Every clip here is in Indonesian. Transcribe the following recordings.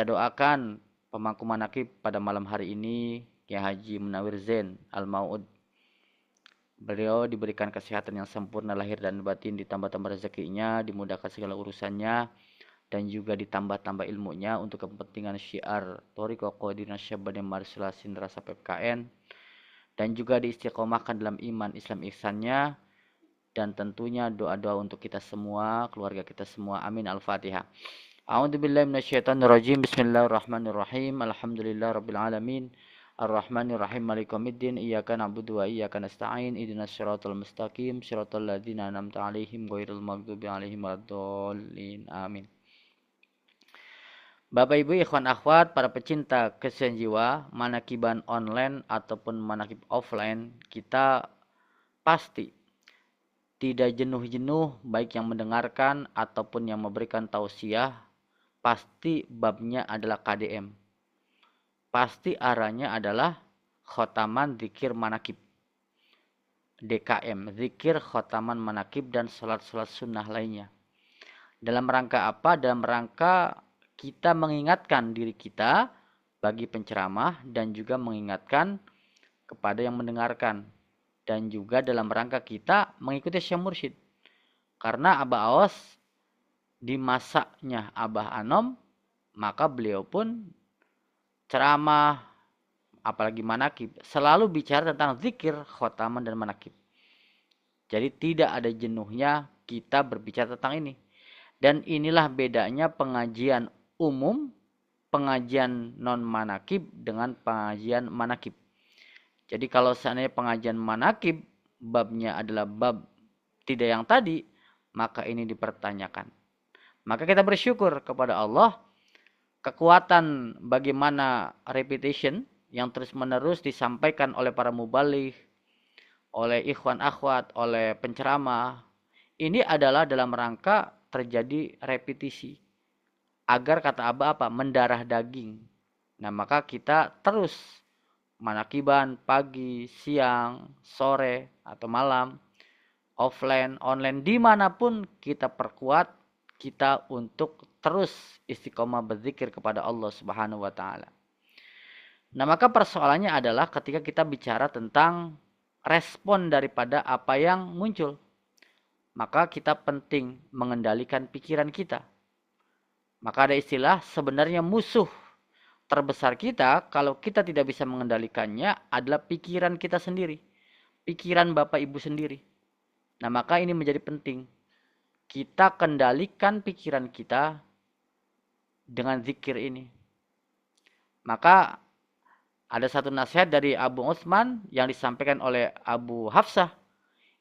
Kita doakan pemangku manakib pada malam hari ini, Kiai Haji Munawir Zain Al-Mau'ud. Beliau diberikan kesehatan yang sempurna lahir dan batin, ditambah-tambah rezekinya, dimudahkan segala urusannya, dan juga ditambah-tambah ilmunya untuk kepentingan syiar Thariqah Qadiriyah Syabani Marsulasin Rasa PKN, dan juga diistiqomahkan dalam iman Islam ihsannya, dan tentunya doa-doa untuk kita semua, keluarga kita semua. Amin. Al-Fatihah. A'udzubillahi minasyaitonirrajim. Bismillahirrahmanirrahim. Alhamdulillahirabbil alamin. Ar-Rahmanir-Rahim. Maliki yaumiddin. Iyyaka na'budu wa iyyaka nasta'in. Ihdinas siratal mustaqim. Shiratal ladzina an'amta 'alaihim ghairil maghdubi 'alaihim waladdallin. Amin. Bapak Ibu, ikhwan akhwat, para pecinta kesehatan jiwa, manakiban online ataupun manakib offline, kita pasti tidak jenuh-jenuh baik yang mendengarkan ataupun yang memberikan tausiah. Pasti babnya adalah KDM. Pasti arahnya adalah khotaman zikir manakib. DKM, zikir khotaman manakib dan salat-salat sunnah lainnya. Dalam rangka apa? Dalam rangka kita mengingatkan diri kita bagi penceramah dan juga mengingatkan kepada yang mendengarkan. Dan juga dalam rangka kita mengikuti Syekh Mursyid. Karena Abah Aos di masanya Abah Anom, maka beliau pun ceramah, apalagi manakib, selalu bicara tentang zikir, khotaman, dan manakib. Jadi tidak ada jenuhnya kita berbicara tentang ini. Dan inilah bedanya pengajian umum, pengajian non-manakib dengan pengajian manakib. Jadi kalau seandainya pengajian manakib, babnya adalah bab tidak yang tadi, maka ini dipertanyakan. Maka kita bersyukur kepada Allah, kekuatan bagaimana repetition yang terus-menerus disampaikan oleh para mubaligh, oleh ikhwan akhwat, oleh penceramah. Ini adalah dalam rangka terjadi repetisi. Agar kata Abah apa? Mendarah daging. Nah, maka kita terus manakiban pagi, siang, sore, atau malam, offline, online, dimanapun kita perkuat kita untuk terus istiqomah berzikir kepada Allah Subhanahu wa Ta'ala. Nah, maka persoalannya adalah ketika kita bicara tentang respon daripada apa yang muncul, maka kita penting mengendalikan pikiran kita. Maka ada istilah, sebenarnya musuh terbesar kita kalau kita tidak bisa mengendalikannya adalah pikiran kita sendiri, pikiran Bapak Ibu sendiri. Nah, maka ini menjadi penting kita kendalikan pikiran kita dengan zikir ini. Maka ada satu nasihat dari Abu Utsman yang disampaikan oleh Abu Hafsah,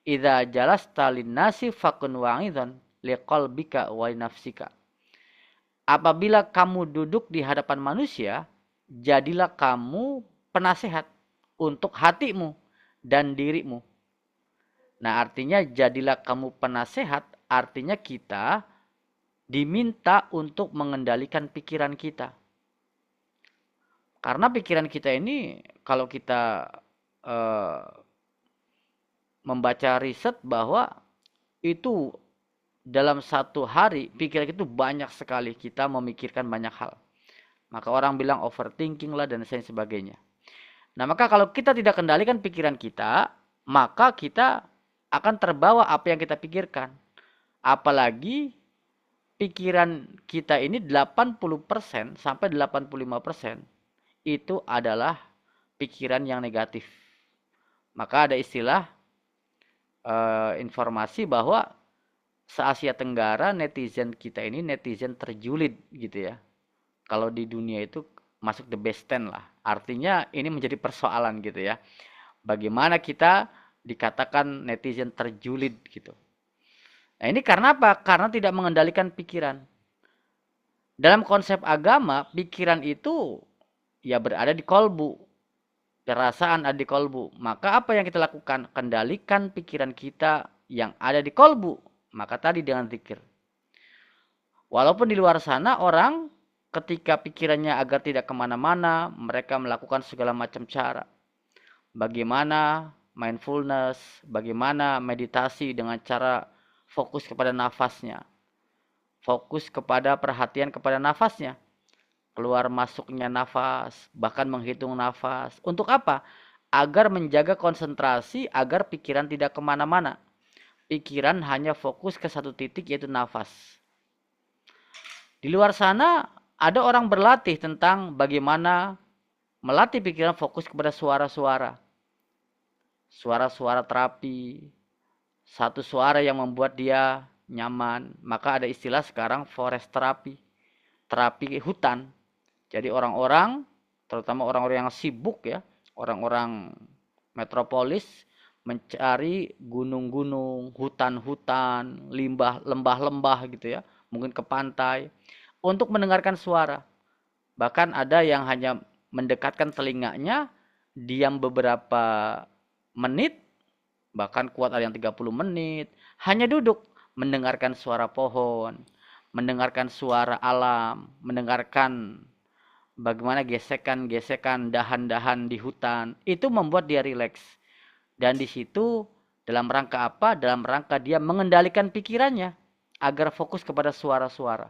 idza jalasta linnasi fakun wa'idhan liqalbika wa nafsika. Apabila kamu duduk di hadapan manusia, jadilah kamu penasehat untuk hatimu dan dirimu. Nah, artinya jadilah kamu penasehat, artinya kita diminta untuk mengendalikan pikiran kita. Karena pikiran kita ini, kalau kita membaca riset bahwa itu dalam satu hari, pikiran itu banyak sekali, kita memikirkan banyak hal. Maka orang bilang overthinking lah dan lain sebagainya. Nah, maka kalau kita tidak kendalikan pikiran kita, maka kita akan terbawa apa yang kita pikirkan. Apalagi pikiran kita ini 80% sampai 85% itu adalah pikiran yang negatif. Maka ada istilah informasi bahwa se-Asia Tenggara netizen kita ini netizen terjulid gitu ya. Kalau di dunia itu masuk the best 10 lah. Artinya ini menjadi persoalan gitu ya. Bagaimana kita dikatakan netizen terjulid gitu. Nah, ini karena apa? Karena tidak mengendalikan pikiran. Dalam konsep agama, pikiran itu ya berada di kolbu. Perasaan ada di kolbu. Maka apa yang kita lakukan? Kendalikan pikiran kita yang ada di kolbu. Maka tadi dengan zikir. Walaupun di luar sana orang ketika pikirannya agar tidak kemana-mana, mereka melakukan segala macam cara. Bagaimana mindfulness, bagaimana meditasi dengan cara fokus kepada nafasnya. Fokus kepada perhatian kepada nafasnya. keluar masuknya nafas, bahkan menghitung nafas. Untuk apa? Agar menjaga konsentrasi, agar pikiran tidak kemana-mana. Pikiran hanya fokus ke satu titik, yaitu nafas. Di luar sana, ada orang berlatih tentang bagaimana melatih pikiran fokus kepada suara-suara. Suara-suara terapi, satu suara yang membuat dia nyaman. Maka ada istilah sekarang forest terapi, terapi hutan. Jadi orang-orang, terutama orang-orang yang sibuk ya, orang-orang metropolis, mencari gunung-gunung, hutan-hutan, lembah-lembah gitu ya, mungkin ke pantai, untuk mendengarkan suara. Bahkan ada yang hanya mendekatkan telinganya, diam beberapa menit, bahkan kuat ada yang 30 menit, hanya duduk mendengarkan suara pohon, mendengarkan suara alam, mendengarkan bagaimana gesekan-gesekan dahan-dahan di hutan. Itu membuat dia rileks. Dan di situ dalam rangka apa? Dalam rangka dia mengendalikan pikirannya agar fokus kepada suara-suara.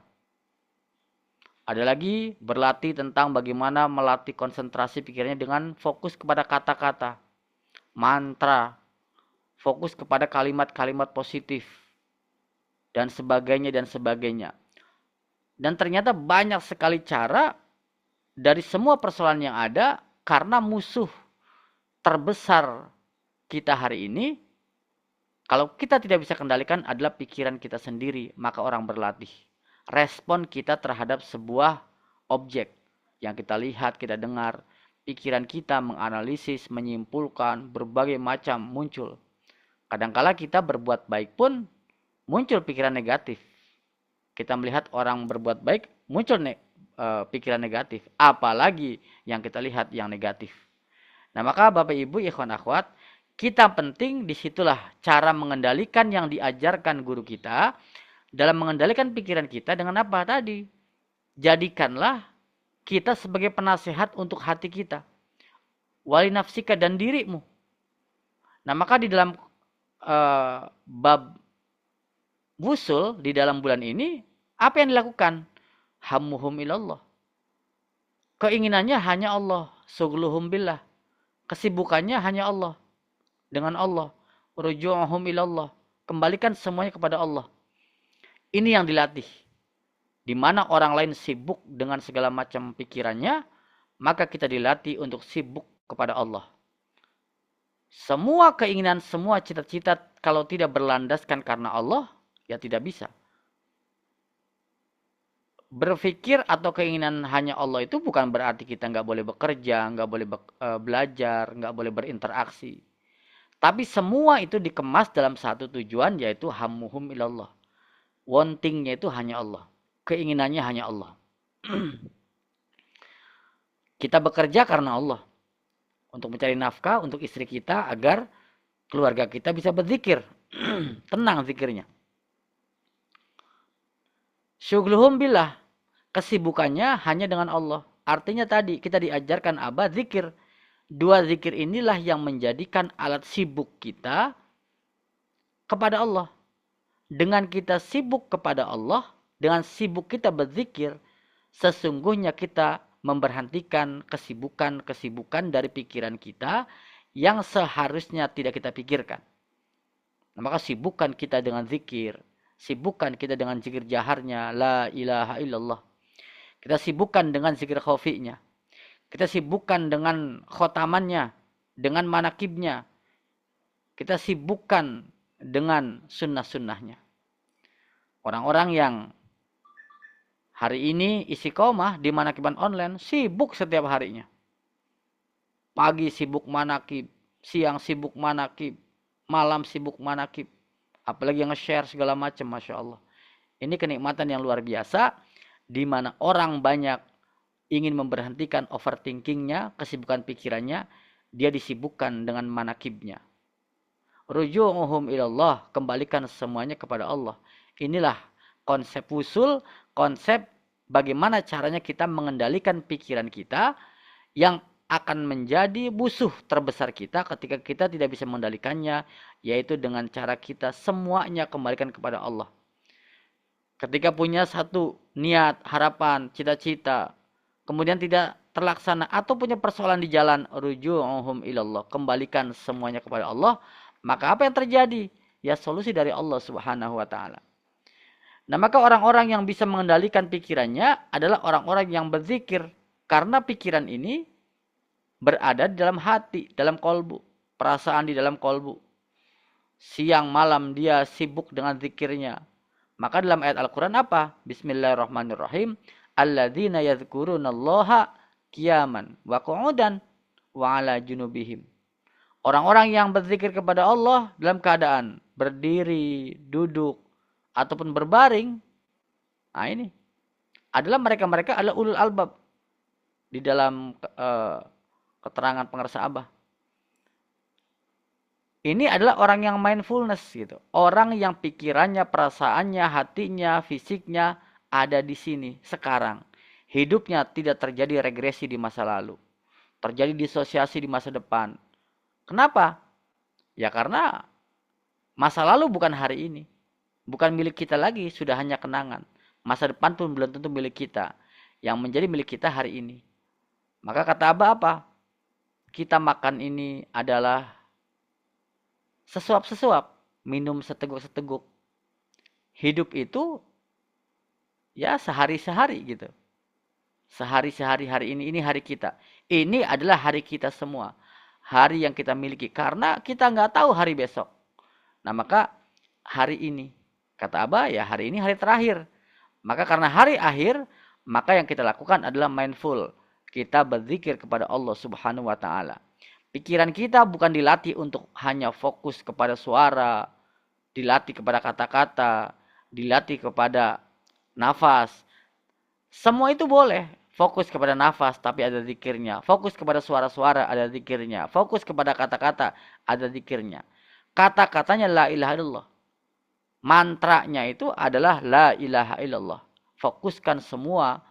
Ada lagi berlatih tentang bagaimana melatih konsentrasi pikirannya dengan fokus kepada kata-kata, mantra, fokus kepada kalimat-kalimat positif, dan sebagainya dan sebagainya. Dan ternyata banyak sekali cara dari semua persoalan yang ada, karena musuh terbesar kita hari ini, kalau kita tidak bisa kendalikan, adalah pikiran kita sendiri. Maka orang berlatih. Respon kita terhadap sebuah objek yang kita lihat, kita dengar, pikiran kita menganalisis, menyimpulkan, berbagai macam muncul. Kadangkala kita berbuat baik pun muncul pikiran negatif. Kita melihat orang berbuat baik, muncul pikiran negatif. Apalagi yang kita lihat yang negatif. Nah, maka Bapak Ibu, ikhwan akhwat, kita penting disitulah cara mengendalikan yang diajarkan guru kita. Dalam mengendalikan pikiran kita dengan apa tadi? Jadikanlah kita sebagai penasehat untuk hati kita. Wali nafsika, dan dirimu. Nah, maka di dalam bab wusul di dalam bulan ini, apa yang dilakukan? Hammuhum ilallah. Keinginannya hanya Allah. Sugluhum billah. Kesibukannya hanya Allah. Dengan Allah. Ruju'uhum ilallah. Kembalikan semuanya kepada Allah. Ini yang dilatih. Di mana orang lain sibuk dengan segala macam pikirannya, maka kita dilatih untuk sibuk kepada Allah. Semua keinginan, semua cita-cita, kalau tidak berlandaskan karena Allah, ya tidak bisa. Berpikir atau keinginan hanya Allah itu bukan berarti kita nggak boleh bekerja, nggak boleh belajar, nggak boleh berinteraksi. Tapi semua itu dikemas dalam satu tujuan, yaitu hammuhum ilallah. Wantingnya itu hanya Allah. Keinginannya hanya Allah. Kita bekerja karena Allah. Untuk mencari nafkah untuk istri kita agar keluarga kita bisa berzikir. Tenang zikirnya. Syughluhum billah. Kesibukannya hanya dengan Allah. Artinya tadi kita diajarkan zikir. Dua zikir inilah yang menjadikan alat sibuk kita kepada Allah. Dengan kita sibuk kepada Allah, dengan sibuk kita berzikir, sesungguhnya kita memberhentikan kesibukan-kesibukan dari pikiran kita yang seharusnya tidak kita pikirkan. Nah, maka sibukkan kita dengan zikir, sibukkan kita dengan zikir jaharnya, la ilaha illallah. Kita sibukkan dengan zikir khafinya. Kita sibukkan dengan khotamannya, dengan manakibnya. Kita sibukkan dengan sunnah-sunnahnya. Orang-orang yang hari ini istiqomah di manakiban online sibuk setiap harinya. Pagi sibuk manakib, siang sibuk manakib, malam sibuk manakib. Apalagi yang nge-share segala macam, Masya Allah. Ini kenikmatan yang luar biasa, di mana orang banyak ingin memberhentikan overthinkingnya, kesibukan pikirannya, dia disibukkan dengan manakibnya. Ruju'uhum ilallah, kembalikan semuanya kepada Allah. Inilah konsep wusul, konsep bagaimana caranya kita mengendalikan pikiran kita yang akan menjadi musuh terbesar kita ketika kita tidak bisa mengendalikannya, yaitu dengan cara kita semuanya kembalikan kepada Allah. Ketika punya satu niat, harapan, cita-cita, kemudian tidak terlaksana atau punya persoalan di jalan, ruju'uhum ilallah, kembalikan semuanya kepada Allah, maka apa yang terjadi? Ya solusi dari Allah Subhanahu wa taala. Nah, maka orang-orang yang bisa mengendalikan pikirannya adalah orang-orang yang berzikir, karena pikiran ini berada di dalam hati, dalam kolbu, perasaan di dalam kolbu. Siang malam dia sibuk dengan zikirnya. Maka dalam ayat Al-Quran apa? Bismillahirrahmanirrahim. Alladzina yadhkurunallaha qiyaman wa qu'udan wa ala junubihim. Orang-orang yang berzikir kepada Allah dalam keadaan berdiri, duduk, ataupun berbaring. Nah ini adalah mereka-mereka adalah ulul albab di dalam keterangan pengarsa Abah. Ini adalah orang yang mindfulness gitu. Orang yang pikirannya, perasaannya, hatinya, fisiknya ada di sini sekarang. Hidupnya tidak terjadi regresi di masa lalu. Terjadi disosiasi di masa depan. Kenapa? Ya karena masa lalu bukan hari ini. Bukan milik kita lagi, sudah hanya kenangan. Masa depan pun belum tentu milik kita. Yang menjadi milik kita hari ini. Maka kata Abah apa? Kita makan ini adalah sesuap-sesuap, minum seteguk-seteguk. Hidup itu ya sehari-sehari gitu. Sehari-sehari, hari ini hari kita. Ini adalah hari kita semua. Hari yang kita miliki. Karena kita nggak tahu hari besok. Nah maka hari ini. Kata Abah ya hari ini hari terakhir. Maka karena hari akhir, maka yang kita lakukan adalah mindful. Kita berzikir kepada Allah Subhanahu wa taala. Pikiran kita bukan dilatih untuk hanya fokus kepada suara, dilatih kepada kata-kata, dilatih kepada nafas. Semua itu boleh. Fokus kepada nafas tapi ada zikirnya. Fokus kepada suara-suara ada zikirnya. Fokus kepada kata-kata ada zikirnya. Kata-katanya la ilaha illallah. Mantranya itu adalah la ilaha illallah. Fokuskan semua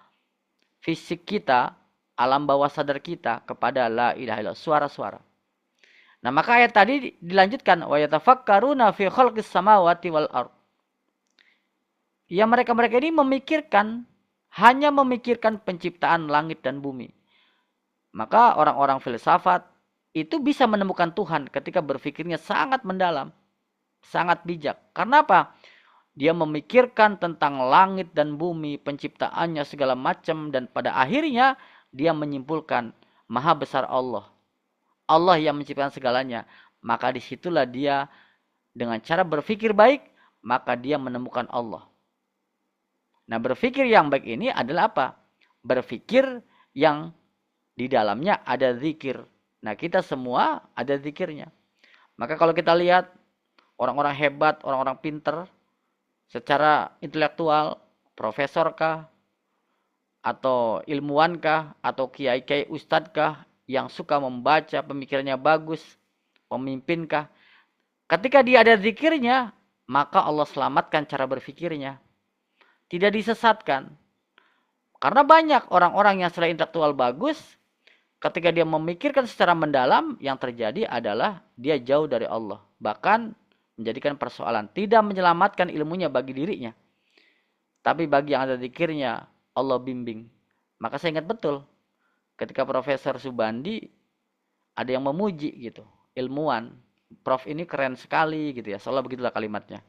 fisik kita, alam bawah sadar kita kepada la ilaha illallah, suara-suara. Nah, maka ayat tadi dilanjutkan wa yatafakkaruna fi khalqis samawati wal ard. Ya mereka-mereka ini hanya memikirkan penciptaan langit dan bumi. Maka orang-orang filsafat itu bisa menemukan Tuhan ketika berpikirnya sangat mendalam, sangat bijak. Karena apa? Dia memikirkan tentang langit dan bumi, penciptaannya segala macam, dan pada akhirnya dia menyimpulkan maha besar Allah. Allah yang menciptakan segalanya. Maka disitulah dia dengan cara berpikir baik, maka dia menemukan Allah. Nah berpikir yang baik ini adalah apa? Berpikir yang di dalamnya ada zikir. Nah kita semua ada zikirnya. Maka kalau kita lihat orang-orang hebat, orang-orang pinter, secara intelektual, profesor kah, atau ilmuwan kah, atau kiai-kiai ustadz kah, yang suka membaca, pemikirannya bagus, pemimpin kah, ketika dia ada zikirnya, maka Allah selamatkan cara berpikirnya. Tidak disesatkan. Karena banyak orang-orang yang secara intelektual bagus, ketika dia memikirkan secara mendalam, yang terjadi adalah dia jauh dari Allah. Bahkan menjadikan persoalan. Tidak menyelamatkan ilmunya bagi dirinya. Tapi bagi yang ada zikirnya, Allah bimbing. Maka saya ingat betul, ketika Profesor Subandi, ada yang memuji gitu. Ilmuwan. Prof ini keren sekali gitu ya. Soalnya begitulah kalimatnya.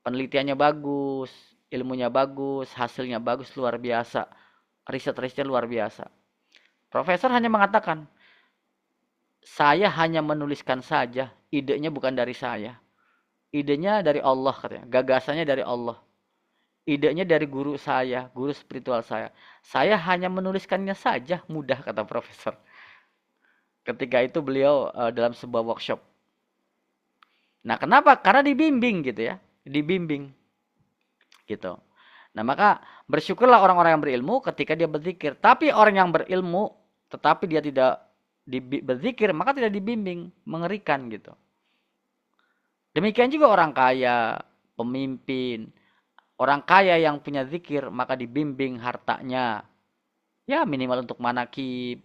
Penelitiannya bagus, ilmunya bagus, hasilnya bagus, luar biasa. Riset-risetnya luar biasa. Profesor hanya mengatakan, saya hanya menuliskan saja, idenya bukan dari saya. Idenya dari Allah katanya, gagasannya dari Allah. Idenya dari guru saya, guru spiritual saya. Saya hanya menuliskannya saja, mudah kata Profesor. Ketika itu beliau dalam sebuah workshop. Nah kenapa? Karena dibimbing gitu ya. Dibimbing. Gitu. Nah maka bersyukurlah orang-orang yang berilmu ketika dia berzikir. Tapi orang yang berilmu tetapi dia tidak berzikir, maka tidak dibimbing. Mengerikan gitu. Demikian juga orang kaya, pemimpin. Orang kaya yang punya zikir maka dibimbing hartanya. Ya minimal untuk manakib,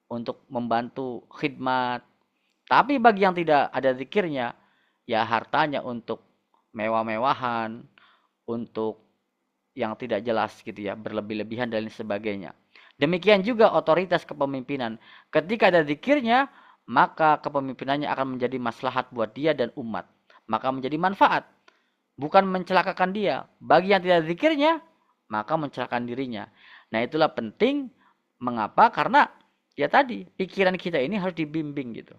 untuk membantu khidmat. Tapi bagi yang tidak ada zikirnya, ya hartanya untuk mewah-mewahan, untuk yang tidak jelas gitu ya, berlebih-lebihan dan lain sebagainya. Demikian juga otoritas kepemimpinan. Ketika ada zikirnya, maka kepemimpinannya akan menjadi maslahat buat dia dan umat. Maka menjadi manfaat. Bukan mencelakakan dia. Bagi yang tidak zikirnya, maka mencelakakan dirinya. Nah, itulah penting. Mengapa? Karena ya tadi, pikiran kita ini harus dibimbing gitu.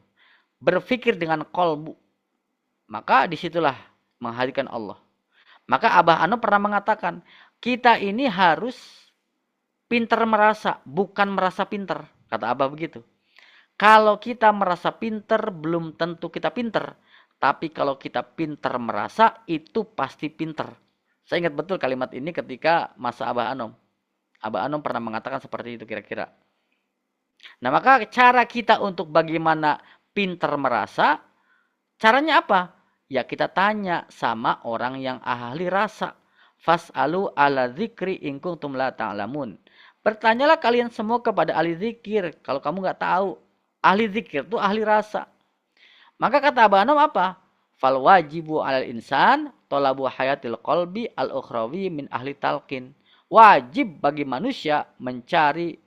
Berpikir dengan kolbu. Maka disitulah menghadirkan Allah. Maka Abah Ano pernah mengatakan, kita ini harus pintar merasa, bukan merasa pintar. Kata Abah begitu. Kalau kita merasa pintar, belum tentu kita pintar. Tapi kalau kita pintar merasa, itu pasti pintar. Saya ingat betul kalimat ini ketika masa Abah Anom. Abah Anom pernah mengatakan seperti itu kira-kira. Nah, maka cara kita untuk bagaimana pintar merasa, caranya apa? Ya kita tanya sama orang yang ahli rasa. Fas'alu ala zikri in kuntum la ta'lamun. Bertanyalah kalian semua kepada ahli zikir kalau kamu nggak tahu. Ahli zikir itu ahli rasa. Maka kata Abah Anom apa? Fal wajibu alal insan tolabu hayatil qalbi al ukhrawi min ahli talqin. Wajib bagi manusia mencari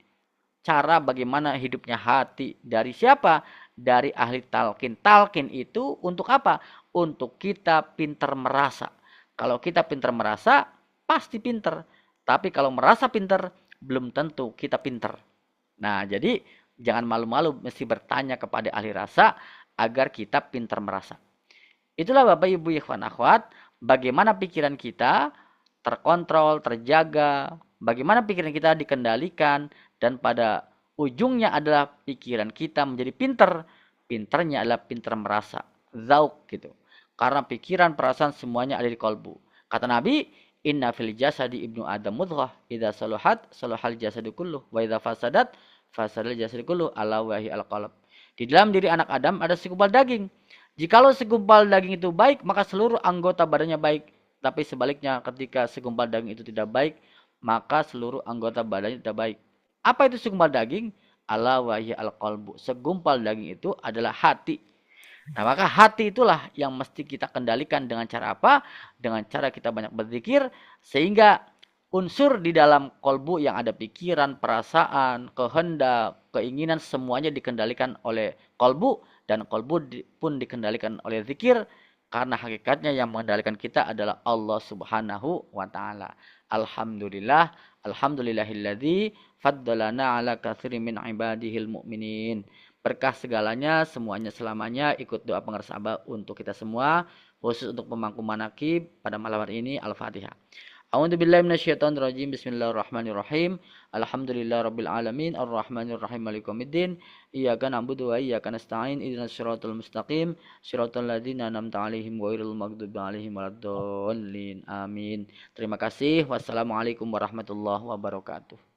cara bagaimana hidupnya hati. Dari siapa? Dari ahli talqin. Talqin itu untuk apa? Untuk kita pintar merasa. Kalau kita pintar merasa, pasti pintar. Tapi kalau merasa pintar, belum tentu kita pintar. Nah, jadi jangan malu-malu mesti bertanya kepada ahli rasa agar kita pintar merasa. Itulah Bapak Ibu ikhwan akhwat, bagaimana pikiran kita terkontrol, terjaga, bagaimana pikiran kita dikendalikan, dan pada ujungnya adalah pikiran kita menjadi pintar. Pintarnya adalah pintar merasa, zauk gitu. Karena pikiran, perasaan semuanya ada di kolbu. Kata Nabi, inna fil jasadi ibnu adam mudghah, idza saluhat saluhal jasadu kulluh, wa idza fasadat fasadal jasadu kulluh, ala wahi al qalb. Di dalam diri anak Adam ada segumpal daging. Jikalau segumpal daging itu baik, maka seluruh anggota badannya baik. Tapi sebaliknya, ketika segumpal daging itu tidak baik, maka seluruh anggota badannya tidak baik. Apa itu segumpal daging? Ala wahya al qalbu. Segumpal daging itu adalah hati. Nah, maka hati itulah yang mesti kita kendalikan dengan cara apa? Dengan cara kita banyak berzikir, sehingga unsur di dalam kolbu yang ada pikiran, perasaan, kehendak, keinginan, semuanya dikendalikan oleh kolbu. Dan kolbu pun dikendalikan oleh zikir. Karena hakikatnya yang mengendalikan kita adalah Allah subhanahu wa ta'ala. Alhamdulillah. Alhamdulillahilladzi faddalana ala katsirin min ibadihil mu'minin. Berkah segalanya, semuanya selamanya. Ikut doa pengeras Abah untuk kita semua. Khusus untuk pemangku manakib pada malam hari ini. Al-Fatihah. A'udzubillahi minasyaitonirrajim. Bismillahirrahmanirrahim. Alhamdulillahirabbil alamin. Arrahmanirrahim. Maliki yaumiddin. Iyyaka na'budu wa iyyaka nasta'in. Ihdinas siratal mustaqim. Shiratal ladzina an'amta 'alaihim ghairil maghdubi 'alaihim waladdallin. Amin. Terima kasih. Wassalamualaikum warahmatullahi wabarakatuh.